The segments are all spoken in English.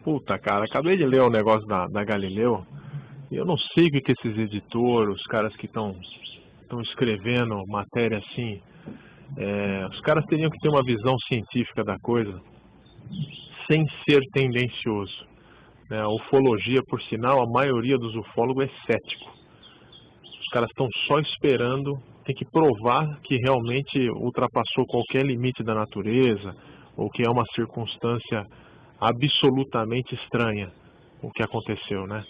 Puta, cara, acabei de ler o negócio da Galileu e eu não sei o que esses editores, os caras que estão escrevendo matéria assim, os caras teriam que ter uma visão científica da coisa sem ser tendencioso. Né? A ufologia, por sinal, a maioria dos ufólogos é cético. Os caras estão só esperando, tem que provar que realmente ultrapassou qualquer limite da natureza ou que é uma circunstância absolutamente estranha o que aconteceu, né?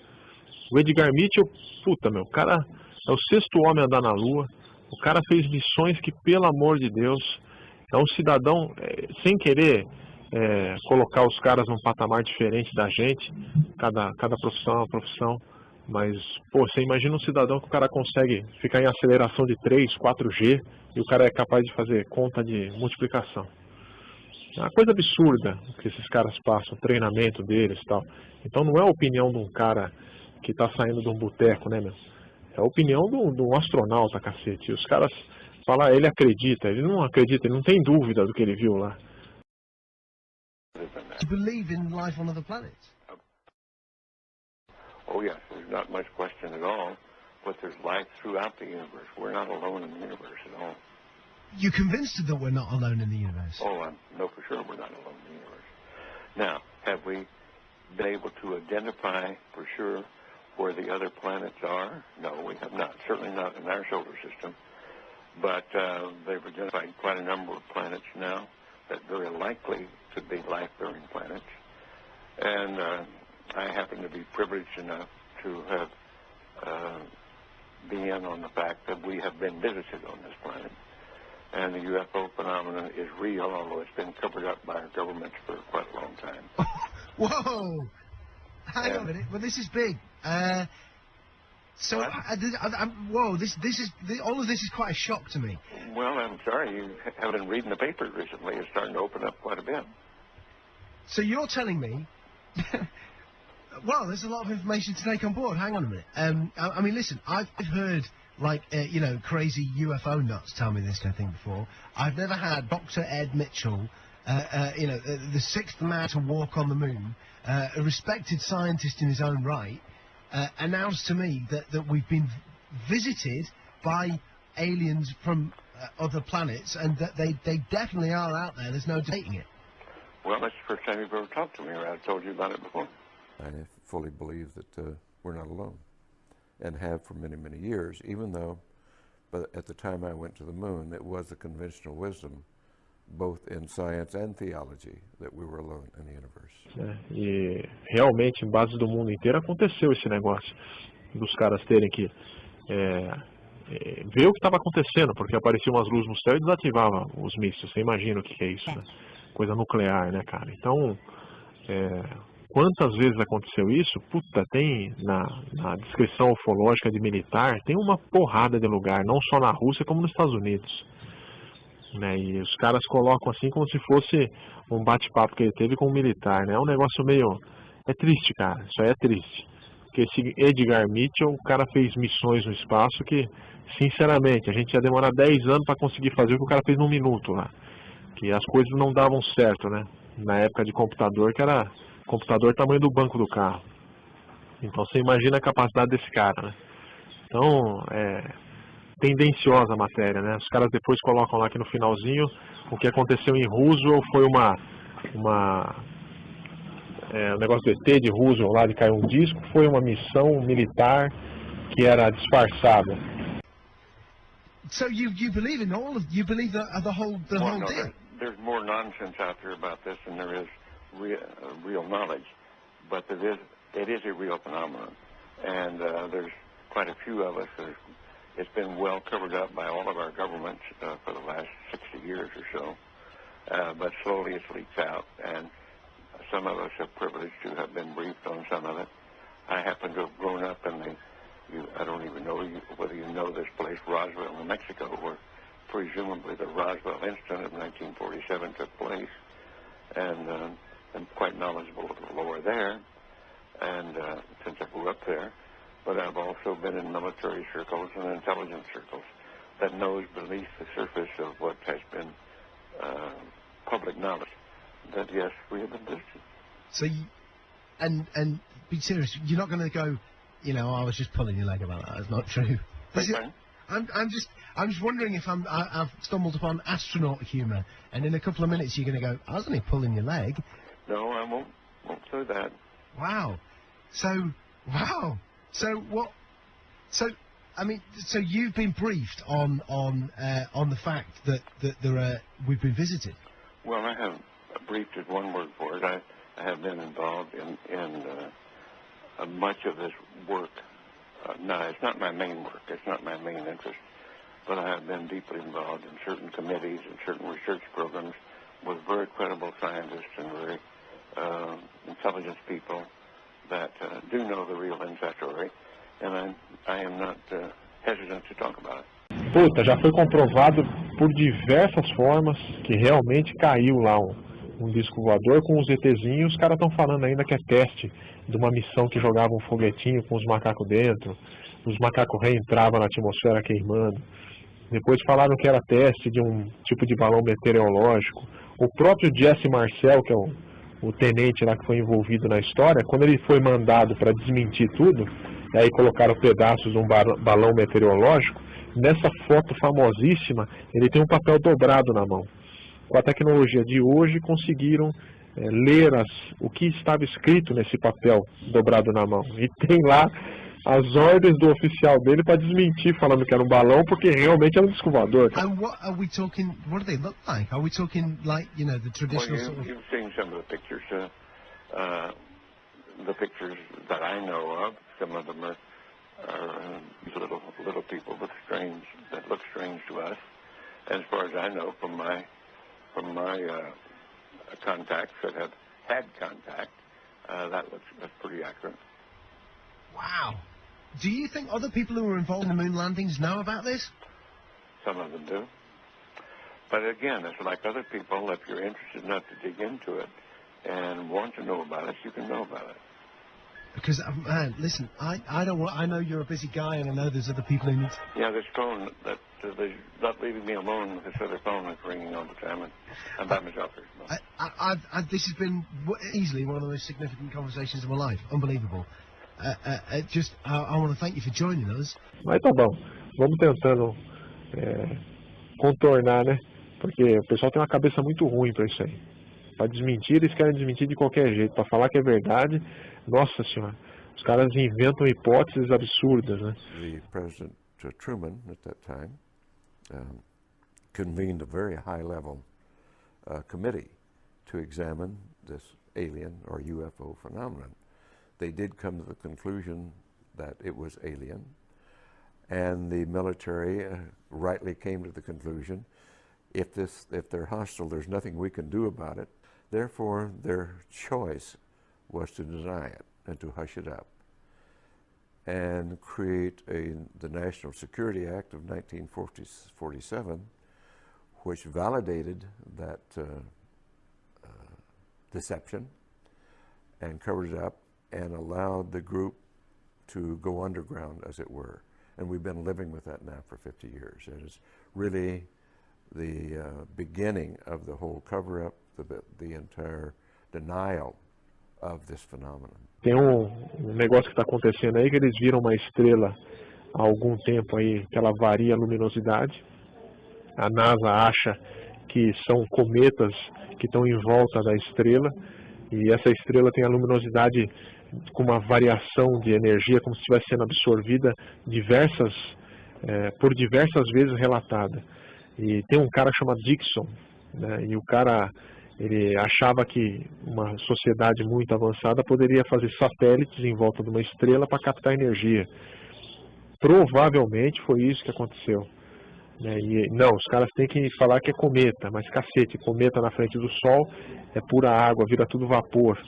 O Edgar Mitchell, puta, meu, o cara é o sexto homem a andar na Lua, o cara fez missões que, pelo amor de Deus, é um cidadão, sem querer colocar os caras num patamar diferente da gente, cada profissão é uma profissão, mas, pô, você imagina um cidadão que o cara consegue ficar em aceleração de 3, 4G e o cara é capaz de fazer conta de multiplicação. É uma coisa absurda que esses caras passam, o treinamento deles e tal. Então não é a opinião de um cara que está saindo de um boteco, né, meu? É a opinião de um astronauta, cacete. E os caras falam, ele acredita, ele não acredita, ele não tem dúvida do que ele viu lá. Do you believe in life on other planets? Oh yes, there's not much question at all, but there's life throughout the universe. We're not alone in the universe at all. You're convinced that we're not alone in the universe? Oh, I know for sure we're not alone in the universe. Now, have we been able to identify for sure where the other planets are? No, we have not. Certainly not in our solar system. But they've identified quite a number of planets now that very likely could be life-bearing planets. And I happen to be privileged enough to have been in on the fact that we have been visited on this planet. And the UFO phenomenon is real, although it's been covered up by our governments for quite a long time. Whoa! Hang on a minute. Well, this is big. Whoa! All of this is quite a shock to me. Well, I'm sorry you haven't been reading the papers recently. It's starting to open up quite a bit. So you're telling me? Well, there's a lot of information to take on board. Hang on a minute. I mean, listen. I've heard crazy UFO nuts tell me this kind of thing before. I've never had Dr. Ed Mitchell, the sixth man to walk on the moon, a respected scientist in his own right, announce to me that we've been visited by aliens from other planets and that they definitely are out there. There's no debating it. Well, that's the first time you've ever talked to me, or I've told you about it before. I fully believe that we're not alone, and have for many, many years, even though, but at the time I went to the moon, it was the conventional wisdom, both in science and theology, that we were alone in the universe. E realmente, em base do mundo inteiro, aconteceu esse negócio dos caras terem que ver o que estava acontecendo, porque apareciam umas luzes no céu e desativava os mísseis. Você imagina o que é isso, né? Coisa nuclear, né, cara? Então, quantas vezes aconteceu isso? Puta, tem na descrição ufológica de militar, tem uma porrada de lugar, não só na Rússia como nos Estados Unidos. Né? E os caras colocam assim como se fosse um bate-papo que ele teve com um militar, né? É um negócio meio... É triste, cara, isso aí é triste. Porque esse Edgar Mitchell, o cara fez missões no espaço que, sinceramente, a gente ia demorar 10 anos para conseguir fazer o que o cara fez num minuto lá. Que as coisas não davam certo, né? Na época de computador, que era computador tamanho do banco do carro. Então você imagina a capacidade desse cara, né? Então, tendenciosa a matéria, né? Os caras depois colocam lá que no finalzinho o que aconteceu em Roosevelt foi o negócio do ET de Roosevelt lá de cair um disco, foi uma missão militar que era disfarçada. So you believe in all of the whole deal? There's more nonsense out there about this than there is real knowledge, but it is a real phenomenon, and there's quite a few of us. It's been well covered up by all of our governments for the last 60 years or so, but slowly it's leaked out, and some of us are privileged to have been briefed on some of it. I happen to have grown up in I don't even know whether you know this place, Roswell, New Mexico, where presumably the Roswell incident of 1947 took place, and I'm quite knowledgeable of the lore there, and since I grew up there. But I've also been in military circles and intelligence circles that knows beneath the surface of what has been public knowledge that, yes, we have been visited. So and be serious. You're not going to go, you know, I was just pulling your leg about that. That's not true. I'm just wondering if I've stumbled upon astronaut humour, and in a couple of minutes you're going to go, I was only pulling your leg. No, I won't do that. Wow. So what? So I mean, so you've been briefed on the fact that we've been visited. Well, I have briefed is one word for it. I have been involved in much of this work. No, it's not my main work. It's not my main interest. But I have been deeply involved in certain committees and certain research programs with very credible scientists and very intelligent people that do know the real inside story. And I am not hesitant to talk about it. Puta, já foi comprovado por diversas formas que realmente caiu lá um disco voador com os ETzinhos. Os caras estão falando ainda que é teste de uma missão que jogava um foguetinho com os macacos dentro. Os macacos reentravam na atmosfera queimando. Depois falaram que era teste de um tipo de balão meteorológico. O próprio Jesse Marcel, que é o tenente lá que foi envolvido na história, quando ele foi mandado para desmentir tudo, e aí colocaram pedaços de um balão meteorológico, nessa foto famosíssima, ele tem um papel dobrado na mão. Com a tecnologia de hoje, conseguiram ler o que estava escrito nesse papel dobrado na mão. E tem lá as ordens do oficial dele para desmentir, falando que era um balão, porque realmente era um disco voador. And what are we talking? What do they look like? Are we talking like, you know, the traditional sort of... You've seen some of the pictures. The pictures that I know of, some of them are little people that look strange to us. As far as I know, from my contacts that have had contact, that's pretty accurate. Wow. Do you think other people who were involved in the moon landings know about this? Some of them do. But again, it's like other people. If you're interested enough to dig into it and want to know about it, you can know about it. Because, man, listen, I know you're a busy guy, and I know there's other people who need to... Yeah, this phone, they're not leaving me alone with this other phone that's ringing all the time, and I'm by myself here. This has been easily one of the most significant conversations of my life. Unbelievable. I want to thank you for joining us. Mas tá bom, vamos tentando contornar, né? Porque o pessoal tem uma cabeça muito ruim para isso aí. Para desmentir, eles querem desmentir de qualquer jeito. Para falar que é verdade, nossa senhora, os caras inventam hipóteses absurdas, né? The President Truman, at that time, convened a very high-level committee to examine this alien or UFO phenomenon. They did come to the conclusion that it was alien, and the military rightly came to the conclusion, if they're hostile, there's nothing we can do about it. Therefore, their choice was to deny it and to hush it up and create the National Security Act of 1947, which validated that deception and covered it up and allowed the group to go underground, as it were. And we've been living with that now for 50 years. It is really the beginning of the whole cover-up, the entire denial of this phenomenon. Tem um negócio que está acontecendo aí, que eles viram uma estrela há algum tempo aí, que ela varia a luminosidade. A NASA acha que são cometas que estão em volta da estrela, e essa estrela tem a luminosidade com uma variação de energia, como se estivesse sendo absorvida por diversas vezes relatada. E tem um cara chamado Dixon, né, e o cara, ele achava que uma sociedade muito avançada poderia fazer satélites em volta de uma estrela para captar energia. Provavelmente foi isso que aconteceu. E, não, os caras têm que falar que é cometa, mas cacete, cometa na frente do Sol é pura água, vira tudo vapor.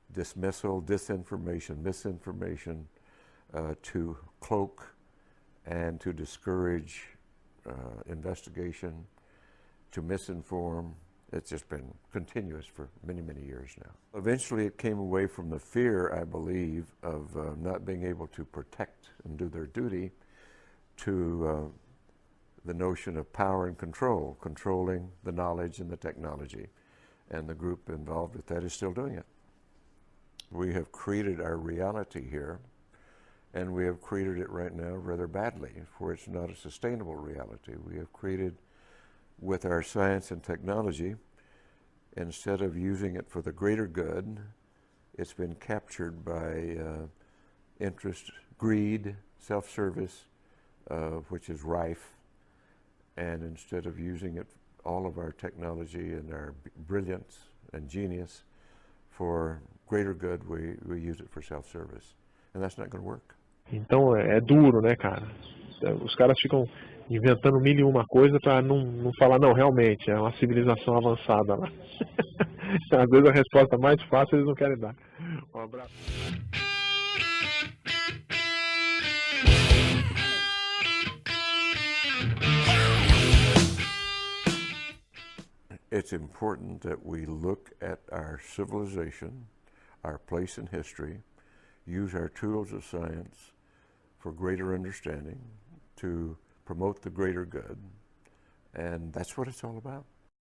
Dismissal, disinformation, misinformation, to cloak and to discourage investigation, to misinform. It's just been continuous for many, many years now. Eventually it came away from the fear, I believe, of not being able to protect and do their duty to the notion of power and control, controlling the knowledge and the technology. And the group involved with that is still doing it. We have created our reality here, and we have created it right now rather badly, for it's not a sustainable reality. We have created, with our science and technology, instead of using it for the greater good, it's been captured by interest, greed, self-service, which is rife. And instead of using it, all of our technology and our brilliance and genius for greater good, we use it for self-service. And that's not going to work. Então é duro, né, cara? Os caras ficam inventando mil e uma coisa para não falar, não, realmente, é uma civilização avançada lá. Às vezes a resposta mais fácil eles não querem dar. Um abraço. It's important that we look at our civilization, our place in history, use our tools of science for greater understanding, to promote the greater good, and that's what it's all about.